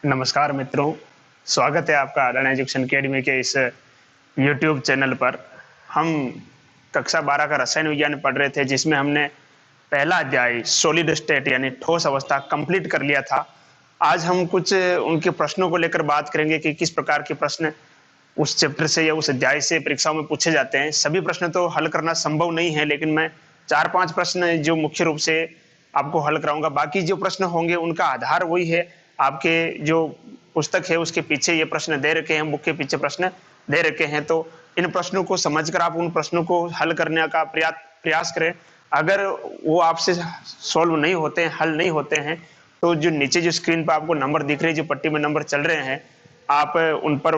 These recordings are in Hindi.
नमस्कार मित्रों, स्वागत है आपका आदान एजुकेशन अकेडमी के इस यूट्यूब चैनल पर। हम कक्षा 12 का रसायन विज्ञान पढ़ रहे थे, जिसमें हमने पहला अध्याय सॉलिड स्टेट यानी ठोस अवस्था कंप्लीट कर लिया था। आज हम कुछ उनके प्रश्नों को लेकर बात करेंगे कि किस प्रकार के प्रश्न उस चैप्टर से या उस अध्याय से परीक्षाओं में पूछे जाते हैं। सभी प्रश्न तो हल करना संभव नहीं है, लेकिन मैं 4-5 प्रश्न जो मुख्य रूप से आपको हल कराऊंगा। बाकी जो प्रश्न होंगे उनका आधार वही है, आपके जो पुस्तक है उसके पीछे ये प्रश्न दे रखे हैं, बुक के पीछे प्रश्न दे रखे हैं। तो इन प्रश्नों को समझकर आप उन प्रश्नों को हल करने का प्रयास करें। अगर वो आपसे सॉल्व नहीं होते हैं, हल नहीं होते हैं, तो जो नीचे जो स्क्रीन पर आपको नंबर दिख रहे हैं, जो पट्टी में नंबर चल रहे हैं, आप उन पर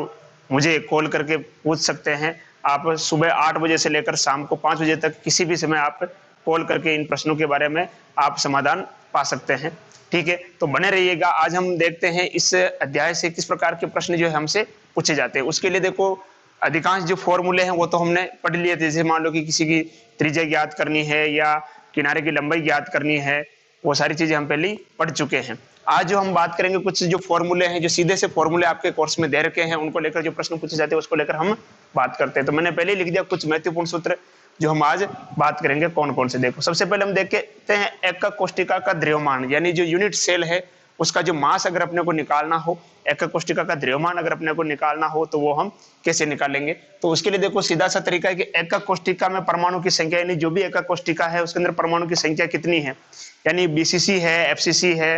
मुझे कॉल करके पूछ सकते हैं। आप सुबह 8 बजे से लेकर शाम को 5 बजे तक किसी भी समय आप कॉल करके इन प्रश्नों के बारे में आप समाधान पा सकते हैं। ठीक है, तो बने रहिएगा। आज हम देखते हैं इस अध्याय से किस प्रकार के प्रश्न जो है हमसे पूछे जाते हैं। उसके लिए देखो, अधिकांश जो फॉर्मूले हैं वो तो हमने पढ़ लिए थे। जैसे मान लो कि किसी की त्रिज्या ज्ञात करनी है या किनारे की लंबाई ज्ञात करनी है, वो सारी चीजें हम पहले ही पढ़ चुके हैं। आज जो हम बात करेंगे, कुछ जो फॉर्मूले हैं, जो सीधे से फॉर्मूले आपके कोर्स में दे रखे हैं, उनको लेकर जो प्रश्न पूछे जाते हैं उसको लेकर हम बात करते हैं। तो मैंने पहले ही लिख दिया कुछ महत्वपूर्ण सूत्र जो हम आज बात करेंगे। कौन कौन से देखो, सबसे पहले हम देखते हैं एकक कोष्ठिका का द्रव्यमान, यानी जो यूनिट सेल है उसका जो मास अगर अपने को निकालना हो, एकक कोष्ठिका का द्रव्यमान अगर अपने को निकालना हो, तो वो हम कैसे निकालेंगे। तो उसके लिए देखो, सीधा सा तरीका है कि एकक कोष्ठिका में परमाणु की संख्या, यानी जो भी एकक कोष्ठिका है उसके अंदर परमाणु की संख्या कितनी है, यानी बीसीसी है, एफसीसी है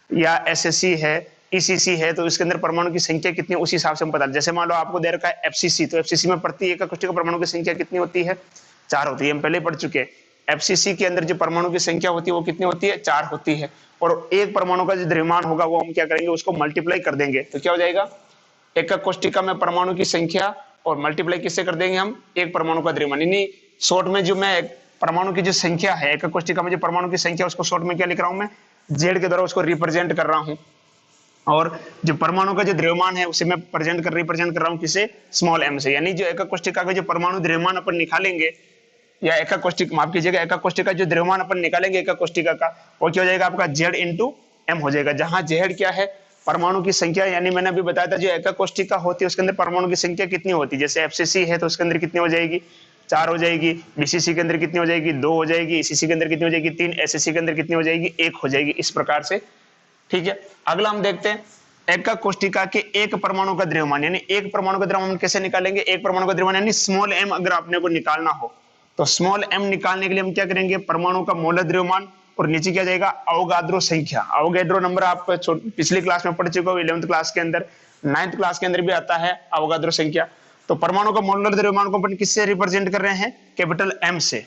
या एसएससी है, ईसीसी है, तो इसके अंदर परमाणु की संख्या कितनी है उस हिसाब से हम पता। जैसे मान लो आपको दे रखा है एफसीसी, तो एफसीसी में प्रति एकक कोष्ठिका परमाणु की संख्या कितनी होती है, 4 होती है। हम पहले पढ़ चुके हैं। एफसीसी के अंदर जो परमाणु की संख्या होती है वो कितनी होती है, 4 होती है। और एक परमाणु का जो द्रव्यमान होगा वो हम क्या करेंगे, उसको मल्टीप्लाई कर देंगे, तो क्या हो जाएगा, एकक कोष्ठिका में परमाणु की संख्या और मल्टीप्लाई किससे कर देंगे हम, एक परमाणु का द्रव्यमान। यानी शॉर्ट में जो मैं परमाणु की जो संख्या है, एकक कोष्ठिका में जो परमाणु की संख्या, उसको शॉर्ट में क्या लिख रहा हूं मैं, जेड के द्वारा उसको रिप्रेजेंट कर रहा हूं। और जो परमाणु का जो द्रव्यमान है उसे मैं रिप्रेजेंट कर रहा हूं किसे, स्मॉल एम से। यानी जो एकक कोष्ठिका का जो परमाणु द्रव्यमान अपन निकालेंगे, या एकक कोष्ठिका, माफ कीजिएगा, एकक कोष्ठिका जो द्रव्यमान अपन निकालेंगे एकक कोष्ठिका का, वो क्या हो जाएगा आपका, जेड इंटू एम हो जाएगा। जहां जेड क्या है, परमाणु की संख्या, यानी मैंने अभी बताया था जो एकक कोष्ठिका होती है उसके अंदर परमाणु की संख्या कितनी होती है। जैसे एफसीसी है तो उसके अंदर कितनी हो जाएगी, 4 हो जाएगी। बीसीसी के अंदर कितनी हो जाएगी, 2 हो जाएगी। ईसीसी के अंदर कितनी हो जाएगी, 3। एसएससी के अंदर कितनी हो जाएगी, 1 हो जाएगी। इस प्रकार से, ठीक है। अगला हम देखते हैं एकक कोष्ठिका के एक परमाणु का द्रव्यमान, यानी एक परमाणु का द्रव्यमान कैसे निकालेंगे, एक परमाणु का द्रव्यमान यानी स्मॉल एम अगर आपने को निकालना हो, तो स्मॉल एम निकालने के लिए हम क्या करेंगे, परमाणु का मोलर द्रव्यमान और नीचे क्या जाएगा, अवोगाद्रो संख्या। अवोगाद्रो नंबर आप पिछली क्लास में पढ़ चुके हो, 11th क्लास के अंदर, 9th क्लास के अंदर भी आता है अवोगाद्रो संख्या। तो परमाणु का मोलर द्रव्यमान को अपन किससे रिप्रेजेंट कर रहे हैं, कैपिटल एम से।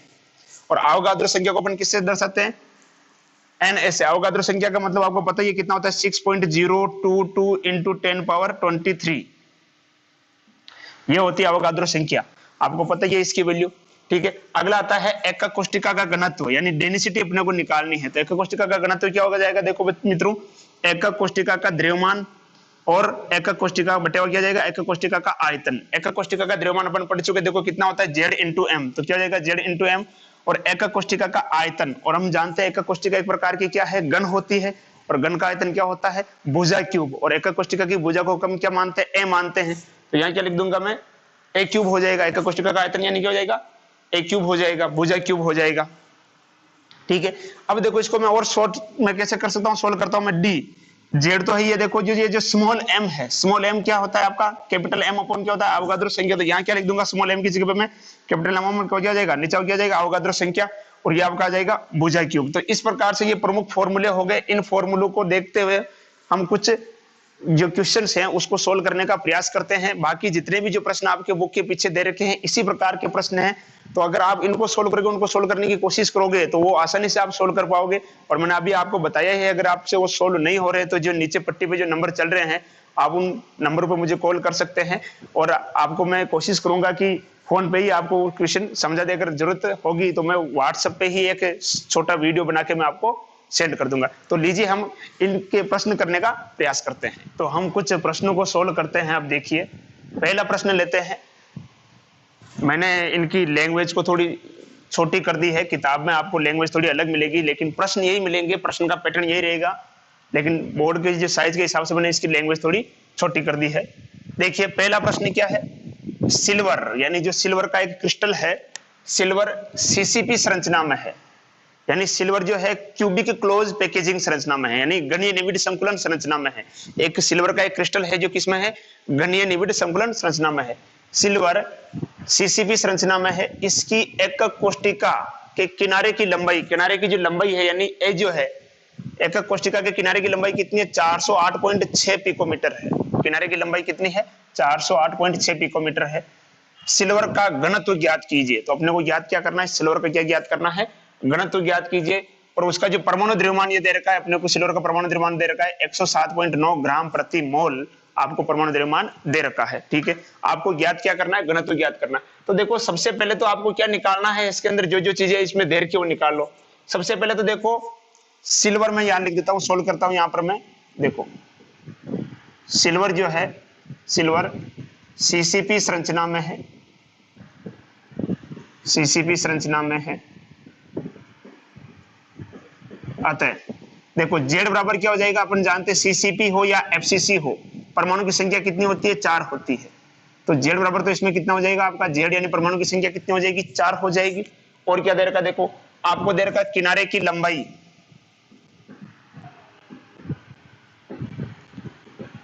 और अवोगाद्रो संख्या को अपन किससे दर्शाते हैं, एन से। अवोगाद्रो संख्या का मतलब आपको पता है ये कितना होता है, 6.022 इंटू 10⁻23, ये होती है अवोगाद्रो संख्या। आपको पता है इसकी वैल्यू, ठीक है। अगला आता है एकक कोष्ठिका का घनत्व, यानी डेंसिटी अपने को निकालनी है। तो एकक कोष्ठिका का घनत्व क्या होगा जाएगा, देखो मित्रों, एकक कोष्ठिका का द्रव्यमान और एकक कोष्ठिका बटेवा क्या जाएगा, एकक कोष्ठिका का आयतन। एकक कोष्ठिका का द्रव्यमान अपन पढ़ चुके, देखो कितना होता है, जेड इंटू एम, तो क्या हो जाएगा, जेड इंटू एम। और एकक कोष्ठिका का आयतन, और हम जानते हैं एकक कोष्ठिका एक प्रकार की क्या है, घन होती है, और घन का आयतन क्या होता है, भुजा क्यूब। और एकक कोष्ठिका की भुजा को हम क्या मानते हैं, ए मानते हैं। तो यहाँ क्या लिख दूंगा मैं, ए क्यूब हो जाएगा। एकक कोष्ठिका का आयतन यानी क्या हो जाएगा, ए क्यूब हो जाएगा, भुजा क्यूब हो जाएगा, ठीक है। अब देखो इसको मैं और शॉर्ट में कैसे कर सकता हूँ, सोल्व करता हूँ मैं। डी जेड तो है ये, देखो जो ये जो स्मॉल एम है, स्मॉल एम क्या होता है आपका, कैपिटल एम अपॉन क्या होता है, अवोगाद्रो संख्या। तो यहाँ क्या लिख दूंगा, स्मॉल एम की जगह पे मैं कैपिटल एम अपॉन क्या हो जाएगा, नीचे क्या जाएगा, अवोगाद्रो संख्या, और ये आपका आ जाएगा भुजा क्यूब। तो इस प्रकार से ये प्रमुख फॉर्मूले हो गए। इन फॉर्मूलों को देखते हुए हम कुछ जो क्वेश्चंस हैं उसको सोल्व करने का प्रयास करते हैं। बाकी जितने भी जो प्रश्न आपके बुक के पीछे दे रखे हैं इसी प्रकार के प्रश्न हैं, तो अगर आप इनको सोल्व करके उनको सोल्व करने की कोशिश करोगे तो वो आसानी से आप सोल्व कर पाओगे। और मैंने अभी आपको बताया है, अगर आपसे वो सोल्व नहीं हो रहे तो जो नीचे पट्टी पे जो नंबर चल रहे हैं आप उन नंबर पर मुझे कॉल कर सकते हैं, और आपको मैं कोशिश करूंगा कि फोन पे ही आपको क्वेश्चन समझा देकर जरूरत होगी तो मैं व्हाट्सएप पे ही एक छोटा वीडियो बना के मैं आपको सेंड कर दूंगा। तो लीजिए हम इनके प्रश्न करने का प्रयास करते हैं। तो हम कुछ प्रश्नों को सोल्व करते हैं। अब देखिए, पहला प्रश्न लेते हैं। मैंने इनकी लैंग्वेज को थोड़ी छोटी कर दी है, किताब में आपको लैंग्वेज थोड़ी अलग मिलेगी, लेकिन प्रश्न यही मिलेंगे, प्रश्न का पैटर्न यही रहेगा। लेकिन बोर्ड के जो साइज के हिसाब से मैंने इसकी लैंग्वेज थोड़ी छोटी कर दी है। देखिए पहला प्रश्न क्या है, सिल्वर यानी जो सिल्वर का एक क्रिस्टल है, सिल्वर सीसीपी संरचना में है, यानी सिल्वर जो है क्यूबिक क्लोज पैकेजिंग संरचना में है, यानी घनीय निविड संकुलन संरचना में है। एक सिल्वर का एक क्रिस्टल है जो किसमें है, घनीय निविड संकुलन संरचना में है। सिल्वर सीसीपी संरचना में है। इसकी एक कोष्टिका के किनारे की लंबाई, किनारे की जो लंबाई है यानी ए जो है, एक कोष्टिका के किनारे की लंबाई कितनी है, 408.6 पिकोमीटर है। किनारे की लंबाई कितनी है, 408.6 पिकोमीटर है। सिल्वर का घनत्व ज्ञात कीजिए, तो अपने को ज्ञात क्या करना है, सिल्वर का क्या ज्ञात करना है, घनत्व ज्ञात कीजिए। और उसका जो परमाणु द्रव्यमान ये दे रखा है अपने को, सिल्वर का परमाणु द्रव्यमान दे रखा है 107.9 ग्राम प्रति मोल आपको परमाणु द्रव्यमान दे रखा है। ठीक है, आपको ज्ञात क्या करना है, घनत्व ज्ञात करना है। तो देखो सबसे पहले तो आपको क्या निकालना है, इसके अंदर जो जो चीजें इसमें दे रखी है वो निकाल लो। सबसे पहले तो देखो सिल्वर में यहां लिख देता हूं, सोल्व करता हूं यहां पर मैं। देखो सिल्वर जो है, सिल्वर सीसीपी संरचना में है, सीसीपी संरचना में है। अतः देखो जेड बराबर क्या हो जाएगा, अपन जानते हैं सीसीपी हो या एफसीसी हो, परमाणु की संख्या कितनी होती है, 4 होती है। तो जेड बराबर तो इसमें कितना हो जाएगा आपका, जेड यानी परमाणु की संख्या कितनी हो जाएगी, 4 हो जाएगी। और क्या दे रखा, देखो आपको दे रखा किनारे की लंबाई,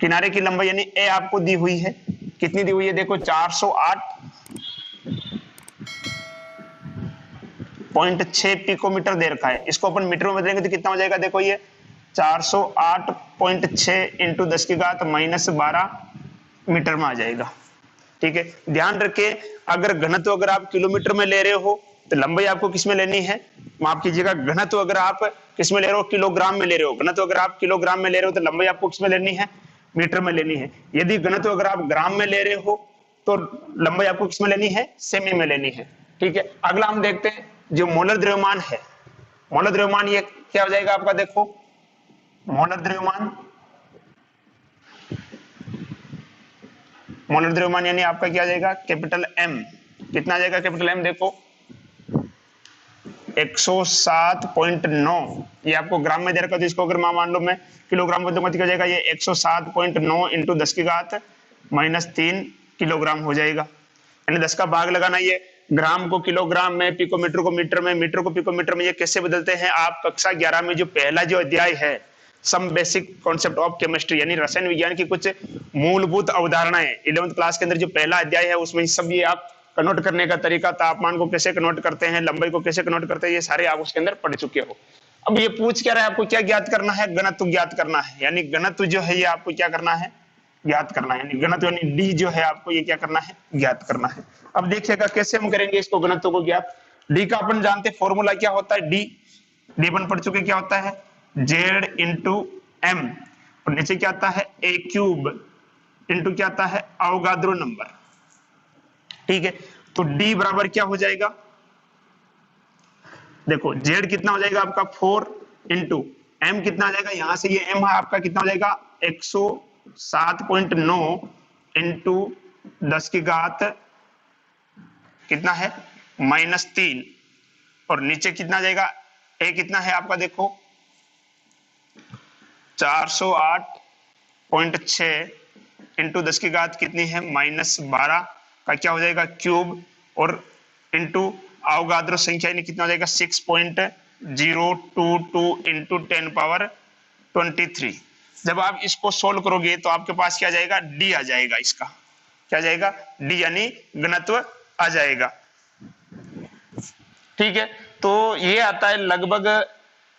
किनारे की लंबाई यानी ए आपको दी हुई है, कितनी दी हुई है, देखो 408.6 पिकोमीटर दे रखा है। इसको अपन मीटर में बदलेंगे तो कितना हो जाएगा, देखो ये 408.6 इंटू 10 की घात -12 मीटर में आ जाएगा। ठीक है, ध्यान रखिए अगर घनत्व अगर आप किलोमीटर में ले रहे हो तो लंबाई आपको किसमें लेनी है, माफ कीजिएगा, घनत्व अगर आप किसमें ले रहे हो, किलोग्राम में ले रहे हो। घनत्व अगर आप किलोग्राम में ले रहे हो तो लंबाई आपको किसमें लेनी है, मीटर में लेनी है। यदि घनत्व अगर आप ग्राम में ले रहे हो तो लंबाई आपको किसमें लेनी है, सेमी में लेनी है। ठीक है, अगला हम देखते हैं जो मोलर द्रव्यमान है। मोलर द्रव्यमान ये क्या हो जाएगा आपका, देखो मोलर द्रव्यमान, मोलर द्रव्यमान यानी आपका क्या आ जाएगा, कैपिटल एम। कितना आ जाएगा कैपिटल एम, देखो 107.9, ये आपको ग्राम में दे रखा है, तो इसको अगर मान लो मैं किलोग्राम में दूंगा तो क्या जाएगा, ये 107.9 इंटू 10 की घात -3 किलोग्राम हो जाएगा। यानी 10 का भाग लगाना, ये ग्राम को किलोग्राम में, पिकोमीटर को मीटर में, मीटर को पिकोमीटर में, ये कैसे बदलते हैं आप कक्षा 11 में जो पहला जो अध्याय है some basic concept of chemistry यानी रसायन विज्ञान की कुछ मूलभूत अवधारणाएं, 11th क्लास के अंदर जो पहला अध्याय है उसमें सब ये आप कन्वर्ट करने का तरीका, तापमान को कैसे कन्वर्ट करते हैं, लंबाई को कैसे कन्वर्ट करते हैं, ये सारे आप उसके अंदर पढ़ चुके हो। अब ये पूछ क्या रहा है, आपको क्या ज्ञात करना है, घनत्व ज्ञात करना है। यानी घनत्व जो है ये आपको क्या करना है, ज्ञात करना है। यानी घनत्व यानी डी जो है आपको ये क्या करना है, ज्ञात करना है। अब देखिएगा कैसे हम करेंगे इसको, घनत्व को ज्ञात। डी का अपन जानते हैं फॉर्मूला क्या होता है, डी अपन पढ़ चुके, क्या होता है, जेड इंटू एम, और नीचे क्या आता है, ए क्यूब इंटू क्या आता है, अवोगाद्रो नंबर। ठीक है, तो D बराबर क्या हो जाएगा, देखो Z कितना हो जाएगा आपका 4 इंटू M कितना आ जाएगा, यहां से ये M है आपका कितना हो जाएगा 107.9 इंटू 10 की घात कितना है -3, और नीचे कितना आ जाएगा, A कितना है आपका, देखो 408.6 इंटू 10 की घात कितनी है -12 का क्या हो जाएगा क्यूब, और इंटू अवोगाद्रो संख्या कितना हो जाएगा 6.022 इंटू 10 पावर 23। जब आप इसको सोल्व करोगे तो आपके पास क्या जाएगा, डी आ जाएगा, इसका क्या जाएगा, डी यानी घनत्व आ जाएगा। ठीक है, तो ये आता है लगभग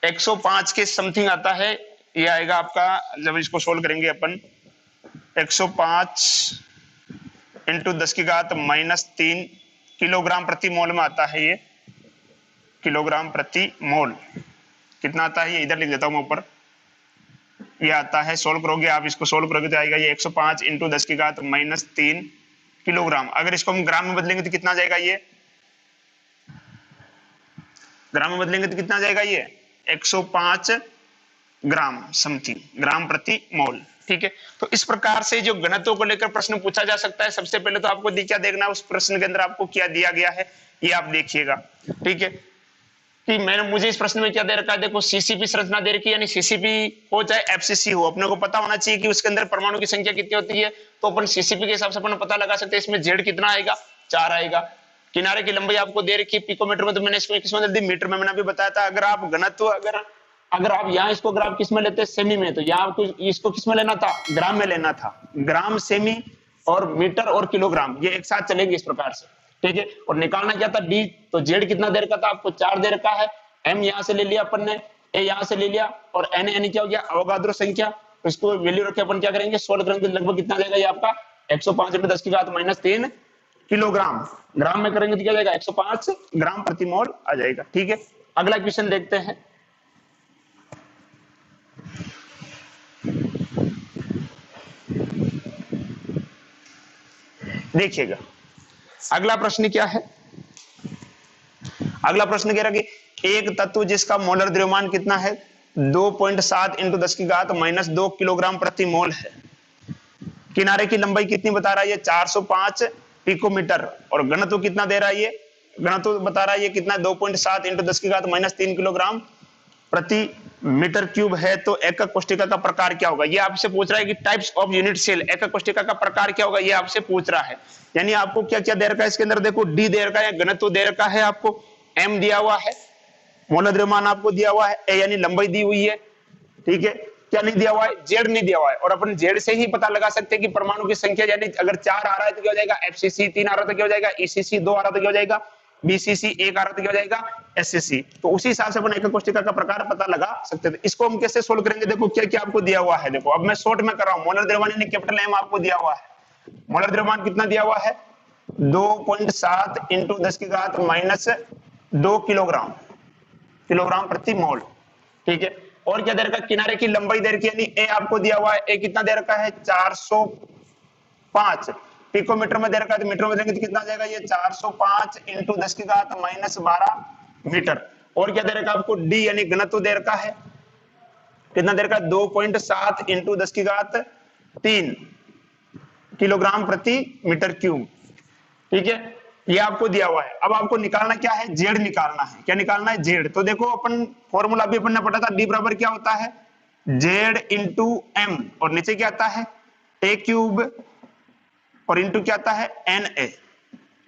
105 के समथिंग आता है, ये आएगा आपका जब इसको सोल्व करेंगे अपन 105 इंटू 10 की घात -3 किलोग्राम प्रति मोल में आता है। ये किलोग्राम प्रति मोल कितना आता है, ये इधर लिख देता हूं मैं ऊपर, ये आता है, सोल्व करोगे आप, इसको सोल्व करोगे तो आएगा ये 105 इंटू 10 की घात -3 किलोग्राम। अगर इसको हम ग्राम में बदलेंगे तो कितना आ जाएगा, ये ग्राम में बदलेंगे तो कितना आ जाएगा, ये 105 ग्राम समथिंग, ग्राम प्रति मोल। ठीक है, तो इस प्रकार से जो घनत्व को लेकर प्रश्न पूछा जा सकता है। सबसे पहले तो आपको क्या देखना है, उस प्रश्न के अंदर आपको क्या दिया गया है ये आप देखिएगा। ठीक है, कि मैंने मुझे इस प्रश्न में क्या दे रखा है, देखो सीसीपी संरचना दे रखी है, यानी सीसीपी हो चाहे एफसीसी हो, अपने को पता होना चाहिए कि उसके अंदर परमाणु की संख्या कितनी होती है। तो अपन सीसीपी के हिसाब से अपन पता लगा सकते हैं, इसमें जेड कितना आएगा, 4 आएगा। किनारे की लंबाई आपको दे रखी है पिकोमीटर में, तो मैंने इसको किसमें दे दी, मीटर में। मैंने अभी बताया था अगर आप घनत्व अगर आप यहाँ इसको अगर आप किसमें लेते हैं, सेमी में, तो यहाँ आपको इसको किसमें लेना था, ग्राम में लेना था। ग्राम, सेमी और मीटर और किलोग्राम ये एक साथ चलेंगे इस प्रकार से, ठीक है। और निकालना क्या था, डी, तो जेड कितना दे रखा था आपको, 4 दे रखा है। एम यहाँ से ले लिया अपन ने, ए यहाँ से ले लिया, और एन यानी क्या हो गया, अवोगाद्रो संख्या। तो इसको वैल्यू रखे अपन क्या करेंगे, सोल्व करेंगे, लगभग कितना देगा ये आपका 105 × 10⁻³ किलोग्राम। ग्राम में करेंगे तो क्या जाएगा, 105 ग्राम प्रति मोल आ जाएगा, ठीक है। अगला क्वेश्चन देखते हैं। देखिएगा अगला प्रश्न क्या है। अगला प्रश्न कह रहा है कि एक तत्व जिसका मोलर द्रव्यमान कितना है, 2.7 × 10⁻² किलोग्राम प्रति मोल है। किनारे की लंबाई कितनी बता रहा है, ये 405 पिकोमीटर, और घनत्व कितना दे रहा है, ये घनत्व बता रहा है ये कितना, 2.7 × 10⁻³ किलोग्राम प्रति मीटर क्यूब है। तो एकक कोष्ठिका का प्रकार क्या होगा, ये आपसे पूछ रहा है कि टाइप्स ऑफ यूनिट सेल, एकक कोष्ठिका का प्रकार क्या होगा, ये आपसे पूछ रहा है। यानी आपको क्या क्या दे रखा है इसके अंदर, देखो डी दे रखा है, घनत्व दे रखा है आपको, एम दिया हुआ है, मोलर द्रव्यमान आपको दिया हुआ है, ए यानी लंबाई दी हुई है, ठीक है। क्या नहीं दिया हुआ है, जेड नहीं दिया हुआ है। और अपन जेड से ही पता लगा सकते हैं कि परमाणु की संख्या, यानी अगर 4 आ रहा है तो क्या हो जाएगा, एफसीसी, 3 आ रहा तो क्या हो जाएगा, ईसीसी, 2 आ रहा तो क्या हो जाएगा, बीसीसी, 1 आ रहा तो क्या हो जाएगा, एससीसी। तो उसी हिसाब से अपन एकक कोष्ठिका का प्रकार पता लगा सकते थे। इसको हम कैसे सोल्व करेंगे, देखो क्या क्या आपको दिया हुआ है। देखो अब मैं शॉर्ट में कर रहा हूं, मोलर द्रव्यमान यानी कैपिटल एम आपको दिया हुआ है। मोलर द्रव्यमान कितना दिया हुआ है, 2.7 × 10⁻² किलोग्राम प्रति मोल, ठीक है। और क्या दे रखा है, किनारे की लंबाई दे रखी है, यानी ए आपको दिया हुआ है, ए कितना दे रखा है, 405 पिकोमीटर में दे रखा है, तो मीटर में देंगे तो कितना आ जाएगा, ये 405 × 10⁻12 मीटर। और क्या दे रखा है आपको, डी यानी घनत्व दे रखा है, कितना दे रखा है, 2.7 × 10⁻³ किलोग्राम प्रति मीटर क्यूब, ठीक है। ये आपको दिया हुआ है। अब आपको निकालना क्या है, जेड निकालना है। क्या निकालना है, जेड। तो देखो अपन फॉर्मूला भी अपन ने पढ़ा था, डी बराबर क्या होता है, जेड इंटू एम, और नीचे क्या आता है, ए क्यूब, और इंटू क्या आता है, एन ए।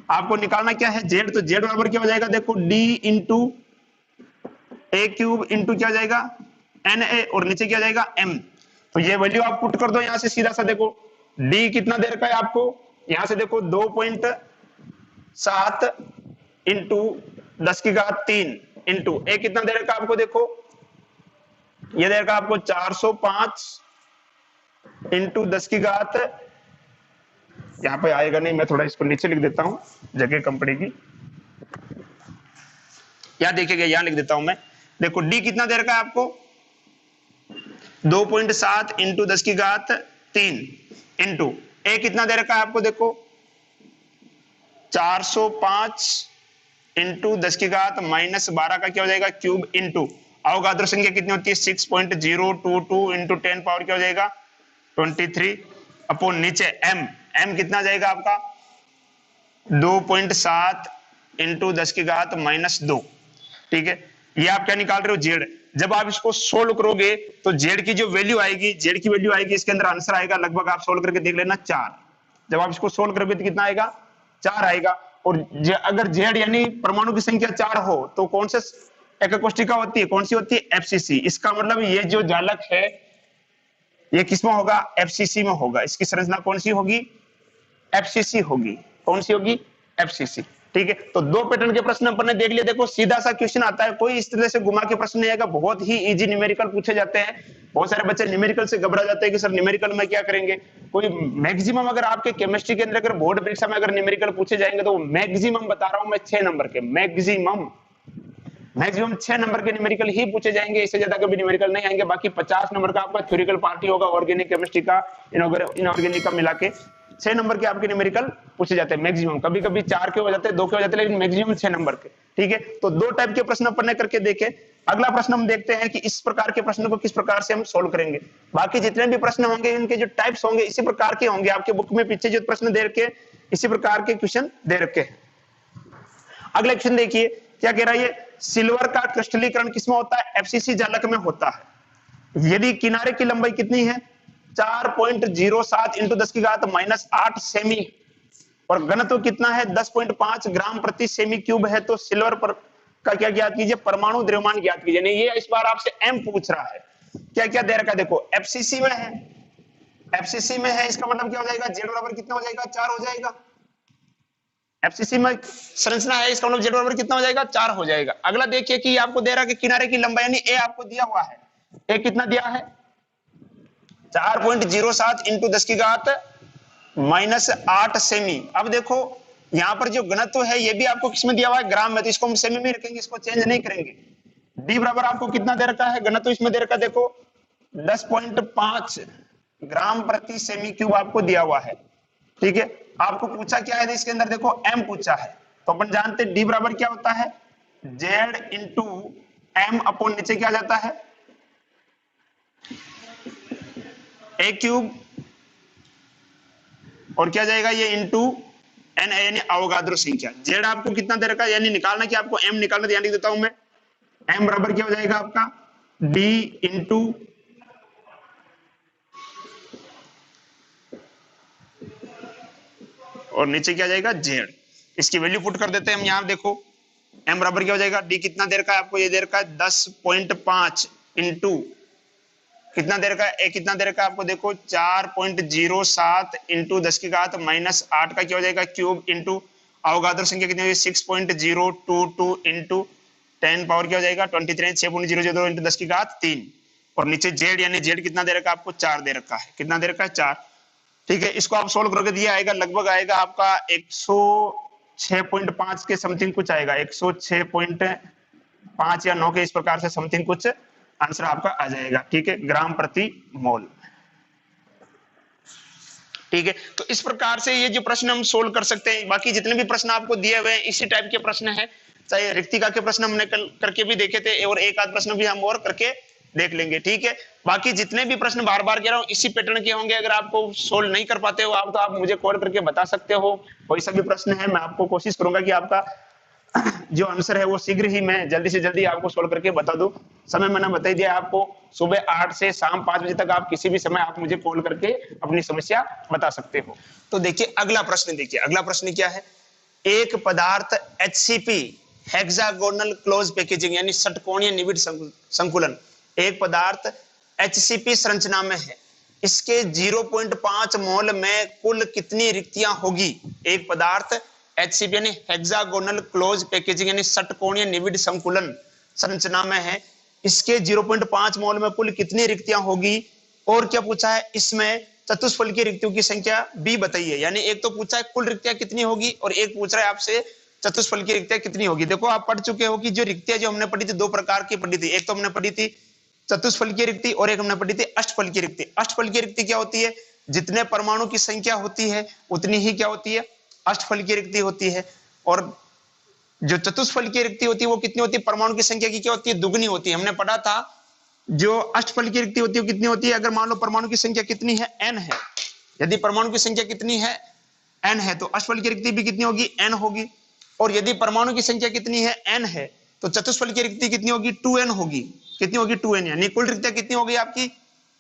आपको निकालना क्या है, जेड। तो जेड बराबर क्या हो जाएगा, देखो डी इंटू ए क्यूब इंटू क्या हो जाएगा, एन ए, और नीचे क्या जाएगा, एम। तो ये वैल्यू आप पुट कर दो यहां से सीधा सा। देखो डी कितना दे रखा है आपको, यहां से देखो 2.7 इंटू 10⁻³ इंटू ए कितना दे रखा आपको, देखो ये दे रखा आपको 405 इंटू 10⁻, यहां पे आएगा नहीं, मैं थोड़ा इसको नीचे लिख देता हूं, जगह कंपनी की, यहां देखिएगा, यहां लिख देता हूं मैं। देखो डी कितना दे रखा है आपको, 2.7 इंटू 10⁻³ इंटू ए कितना दे रखा है आपको, देखो 405 इंटू 10⁻12 का क्या हो जाएगा, क्यूब, इंटू अवोगाद्रो संख्या कितनी होती है, 6.022 इंटू 10 पावर क्या हो जाएगा, 23 अपॉन नीचे एम, एम कितना जाएगा आपका 2.7 इंटू 10⁻², ठीक है। ये आप क्या निकाल रहे हो, जेड। जब आप इसको सोल्व करोगे तो जेड की जो वैल्यू आएगी, जेड की वैल्यू आएगी, इसके अंदर आंसर आएगा लगभग, आप सोल्व करके देख लेना, 4। जब आप इसको सोल्व करोगे तो कितना आएगा, 4 आएगा। और अगर जेड यानी परमाणु की संख्या 4 हो तो कौन से एकक कोष्ठिका होती है, कौन सी होती है, एफसीसी। इसका मतलब ये जो जालक है ये किसमें होगा, एफसीसी में होगा। इसकी संरचना कौन सी होगी, एफसीसी होगी। कौन सी होगी, एफसीसी, ठीक है। तो 2 पैटर्न के प्रश्न अपन ने देख लिया। देखो सीधा सा क्वेश्चन आता है, कोई इस तरह से घुमा के प्रश्न नहीं आएगा, बहुत ही इजी न्यूमेरिकल पूछे जाते हैं। बहुत सारे बच्चे न्यूमेरिकल से घबरा जाते हैं कि सर न्यूमेरिकल में क्या करेंगे। कोई मैक्सिमम अगर आपके केमिस्ट्री के अंदर अगर बोर्ड परीक्षा में अगर न्यूमेरिकल पूछे जाएंगे तो मैक्सिमम बता रहा हूं मैं 6 नंबर के, मैक्सिमम 6 नंबर के न्यूमेरिकल ही पूछे जाएंगे, इससे ज्यादा कभी न्यूमेरिकल नहीं आएंगे। बाकी 50 नंबर का आपका थ्योरिकल पार्टी होगा, ऑर्गेनिक केमिस्ट्री का, इनऑर्गेनिक का मिला के 6 नंबर के आपके न्यूमेरिकल पूछे जाते हैं मैक्सिमम। कभी कभी 4 के हो जाते हैं, 2 के हो जाते हैं, लेकिन मैक्सिमम 6 नंबर के, ठीक है। तो 2 टाइप के प्रश्न अपन ने करके देखे। अगला प्रश्न हम देखते हैं कि इस प्रकार के प्रश्न को किस प्रकार से हम सोल्व करेंगे। बाकी जितने भी प्रश्न होंगे इनके जो टाइप्स होंगे इसी प्रकार के होंगे। आपके बुक में पीछे जो प्रश्न दे रखे इसी प्रकार के क्वेश्चन दे रखे हैं। अगला क्वेश्चन देखिए क्या कह रहा है, ये सिल्वर का क्रिस्टलीकरण किसमें होता है, एफसीसी जालक में होता है। यदि किनारे की लंबाई कितनी है 4.07 इंटू 10 की घात -8 सेमी और घनत्व कितना है 10.5 ग्राम प्रति सेमी क्यूब है, तो सिल्वर पर का क्या ज्ञात कीजिए, परमाणु द्रव्यमान ज्ञात कीजिए। नहीं, ये इस बार आपसे एम पूछ रहा है। क्या क्या दे रखा है देखो, एफसीसी में है, एफसीसी में है, इसका मतलब क्या हो जाएगा, जेड बराबर कितना हो जाएगा 4 हो जाएगा। एफसीसी में संरचना है, इसका मतलब जेड बराबर कितना हो जाएगा 4 हो जाएगा। अगला देखिए कि आपको दे रहा है कि किनारे की लंबाई यानी ए आपको दिया हुआ है, ए कितना दिया है 4.07 इंटू 10 की घात -8 सेमी। अब देखो यहां पर जो घनत्व है ये भी आपको किसमें दिया हुआ है, ग्राम में, तो इसको हम सेमी में रखेंगे, इसको चेंज नहीं करेंगे। डी बराबर आपको कितना दे रखा है, घनत्व इसमें दे रखा है देखो 10.5 ग्राम प्रति सेमी क्यूब आपको दिया हुआ है। ठीक है, आपको पूछा क्या है इसके अंदर देखो एम पूछा है, तो अपन जानते डी बराबर क्या होता है जेड इंटू एम अपॉन नीचे क्या जाता है ए क्यूब और क्या जाएगा ये इंटू एन यानी अवोगाद्रो संख्या। जेड आपको कितना दे रखा है यानी निकालना कि आपको एम निकालना, ध्यान लिख देता हूं मैं, एम बराबर क्या हो जाएगा आपका डी इंटू और नीचे क्या जाएगा जेड। इसकी वैल्यू पुट कर देते हैं हम यहां, देखो एम बराबर क्या हो जाएगा, डी कितना दे रखा है आपको, ये दे रखा है 10.5 इंटू कितना दे रखा है, ए कितना दे रखा है आपको देखो 4.07 इंटू 10 की घात -8 का क्या हो जाएगा क्यूब इंटू अवोगाद्रो संख्या कितनी होगी 6.022 इंटू 10 पावर क्या हो जाएगा 23, 6.002 इंटू 10 की घात 3 और नीचे जेड यानी जेड कितना दे रखा है आपको 4 दे रखा है, कितना दे रखा है 4। ठीक है, इसको आप सोल्व करोगे दिया आएगा लगभग आएगा आपका 106.5 के समथिंग कुछ आएगा, 106.5 या 9 के इस प्रकार से समथिंग कुछ आंसर आपका आ जाएगा। ठीक है, ग्राम प्रति मोल। ठीक है, तो इस प्रकार से ये जो प्रश्न हम सोल्व कर सकते हैं। बाकी जितने भी प्रश्न आपको दिए हुए हैं इसी टाइप के प्रश्न हैं, चाहे रिक्तिका के प्रश्न हमने कल करके भी देखे थे और एक आध प्रश्न भी हम और करके देख लेंगे। ठीक है, बाकी जितने भी प्रश्न बार बार कह रहा हूं इसी पैटर्न के होंगे। अगर आपको सोल्व नहीं कर पाते हो आप तो आप मुझे कॉल करके बता सकते हो, कोई सा भी प्रश्न है मैं आपको कोशिश करूंगा कि आपका जो आंसर है वो शीघ्र ही मैं जल्दी से जल्दी आपको सोल्व करके बता दूं। समय मैंने बता ही दिया आपको, सुबह 8 से शाम 5 बजे तक आप किसी भी समय आप मुझे कॉल करके अपनी समस्या बता सकते हो। तो देखिए अगला प्रश्न, देखिए अगला प्रश्न क्या है, एक पदार्थ HCP हेक्सागोनल क्लोज पैकेजिंग यानी षटकोणीय निविड़ संकुलन, एक पदार्थ HCP संरचना में है, इसके 0.5 मोल में कुल कितनी रिक्तियां होगी। एक पदार्थ HCP यानी हेक्सागोनल क्लोज पैकेजिंग यानी षटकोणीय निविड़ संकुलन संरचना में है, इसके 0.5 मोल में कुल कितनी रिक्तियां होगी। और क्या पूछा है, इसमें चतुष्फलकीय रिक्तियों की संख्या B बताइए। यानी एक तो पूछा है कुल रिक्तियां कितनी होगी और एक पूछ रहा है आपसे चतुष्फलकीय रिक्तियां कितनी होगी। देखो आप पढ़ चुके हो कि जो रिक्तियां जो हमने पढ़ी थी दो प्रकार की पढ़ी थी, एक तो हमने पढ़ी थी चतुष्फलकीय रिक्ति और एक हमने पढ़ी थी अष्टफलकीय रिक्ति। अष्टफलकीय रिक्ति क्या होती है, जितने परमाणु की संख्या होती है उतनी ही क्या होती है अष्टफलकीय रिक्ति होती है। और जो चतुष्फलकीय रिक्ति होती है वो कितनी होती है, परमाणु की संख्या की क्या होती है दुगनी होती है। हमने पढ़ा था जो अष्टफलकीय रिक्ति होती है कितनी होती है, अगर मान लो परमाणु की संख्या कितनी है n है, यदि परमाणु की संख्या कितनी है n है तो अष्टफलकीय रिक्ति भी कितनी होगी n होगी। और यदि परमाणु की संख्या कितनी है n है तो चतुष्फलकीय रिक्ति कितनी होगी 2n होगी। कितनी होगी 2n, यानी कुल रिक्तियां कितनी हो गई आपकी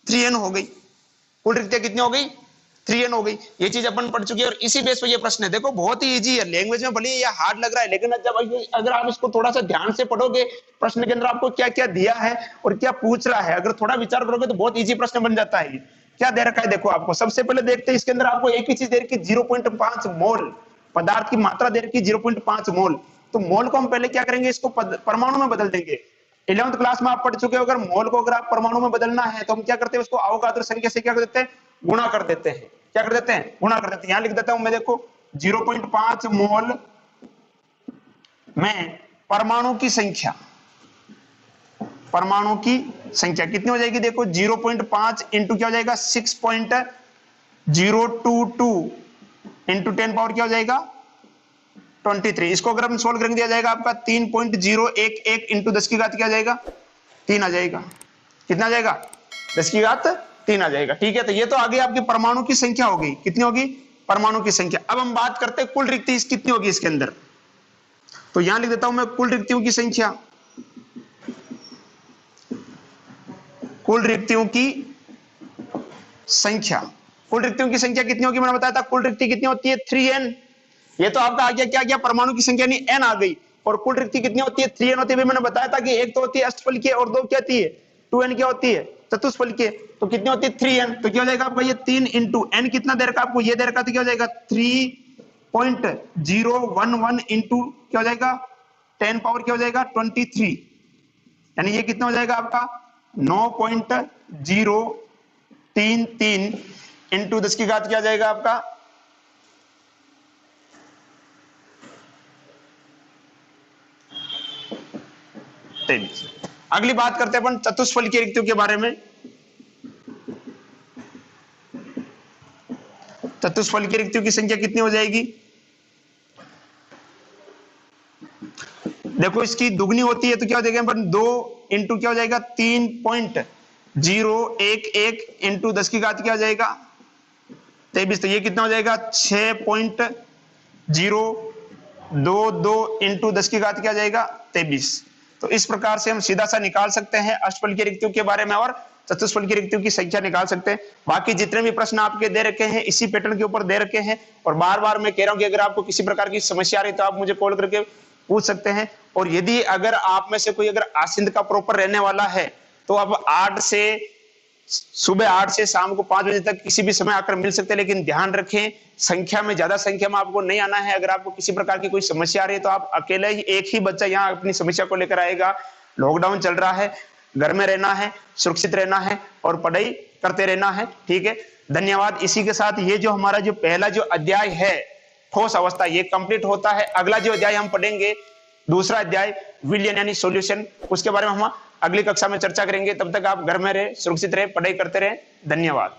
3n हो गई। कुल रिक्तियां कितनी हो गई 3n हो गई। ये चीज अपन पढ़ चुके हैं और इसी बेस पर ये प्रश्न है। देखो बहुत ही इजी है, लैंग्वेज में भले ये हार्ड लग रहा है लेकिन जब अगर आप इसको थोड़ा सा ध्यान से पढ़ोगे प्रश्न के अंदर आपको क्या क्या दिया है और क्या पूछ रहा है, अगर थोड़ा विचार करोगे तो बहुत इजी प्रश्न बन जाता है। क्या दे रखा है देखो आपको, सबसे पहले देखते हैं इसके अंदर आपको एक ही चीज दे रखी 0.5 मोल, पदार्थ की मात्रा दे रखी 0.5 मोल। तो मोल को हम पहले क्या करेंगे, इसको परमाणु में बदल देंगे। 11th क्लास में आप पढ़ चुके हो, अगर मोल को अगर आप परमाणु में बदलना है तो हम क्या करते हैं उसको अवोगाद्रो संख्या से क्या कर देते हैं गुणा कर देते हैं। क्या कर देते हैं गुणा कर देते हैं। यहां लिख देता हूं मैं, देखो 0.5 मोल में परमाणु की संख्या, परमाणु की संख्या कितनी हो जाएगी देखो 0.5 इंटू क्या हो जाएगा 6.022 इंटू 10 पावर क्या हो जाएगा 23। इसको अगर हम सोल्व करेंगे दिया जाएगा आपका 3.011 इंटू 10 की घात क्या आ जाएगा 3 आ जाएगा। कितना आ जाएगा 10 की घात 3 आ जाएगा। ठीक है, तो ये तो आगे आपकी परमाणु की संख्या हो गई, कितनी होगी परमाणु की संख्या। अब हम बात करते हैं कुल रिक्ति कितनी होगी इसके अंदर। तो यहां लिख देता हूं मैं कुल रिक्तियों की संख्या। कुल रिक्तियों की संख्या, कुल रिक्तियों की संख्या कितनी होगी, मैंने बताया था कुल रिक्ति कितनी होती है 3n। ये तो आपका आ गया क्या गया, परमाणु की संख्या नहीं n आ गई। और कुल रिक्ति कितनी होती है 3n होती है। मैंने बताया था कि एक तो होती है अष्टफलकीय और दो क्या होती है 2n क्या होती है चतुष्फलकीय। तो कितनी होती है 3n, तो क्या हो जाएगा आपका ये 3 इंटू n कितना दे रखा आपको, ये दे रखा तो क्या हो जाएगा 3.011 इंटू क्या हो जाएगा 10 पावर क्या हो जाएगा 23, यानी ये कितना हो जाएगा आपका 9.033 इंटू 10 की घात क्या हो जाएगा आपका 23। अगली बात करते हैं अपन चतुष्फलकीय रिक्तियों के बारे में। चतुष्फलकीय रिक्तियों की संख्या कितनी हो जाएगी, देखो इसकी दुगनी होती है तो क्या हो जाएगा अपन 2 इंटू क्या हो जाएगा 3.011 इंटू 10 की घात क्या हो जाएगा 23। तो ये कितना हो जाएगा 6.022 इंटू 10 की घात क्या हो जाएगा 23। तो इस प्रकार से हम सीधा सा निकाल सकते हैं अष्टफलकीय रिक्तियों के बारे में और चतुष्फलकीय रिक्तियों की संख्या निकाल सकते हैं। बाकी जितने भी प्रश्न आपके दे रखे हैं इसी पैटर्न के ऊपर दे रखे हैं। और बार बार मैं कह रहा हूं कि अगर आपको किसी प्रकार की समस्या आ रही तो आप मुझे कॉल करके पूछ सकते हैं। और यदि अगर आप में से कोई अगर आसिंद का प्रॉपर रहने वाला है तो आप सुबह 8 से शाम को 5 बजे तक किसी भी समय आकर मिल सकते हैं। लेकिन ध्यान रखें संख्या में, ज्यादा संख्या में आपको नहीं आना है। अगर आपको किसी प्रकार की कोई समस्या आ रही है तो आप अकेले ही एक ही बच्चा यहाँ अपनी समस्या को लेकर आएगा। लॉकडाउन चल रहा है, घर में रहना है, सुरक्षित रहना है और पढ़ाई करते रहना है। ठीक है, धन्यवाद। इसी के साथ ये जो हमारा जो पहला जो अध्याय है ठोस अवस्था ये कंप्लीट होता है। अगला जो अध्याय हम पढ़ेंगे दूसरा अध्याय विलयन यानी सॉल्यूशन, उसके बारे में हम अगली कक्षा में चर्चा करेंगे। तब तक आप घर में रहे, सुरक्षित रहे, पढ़ाई करते रहे। धन्यवाद।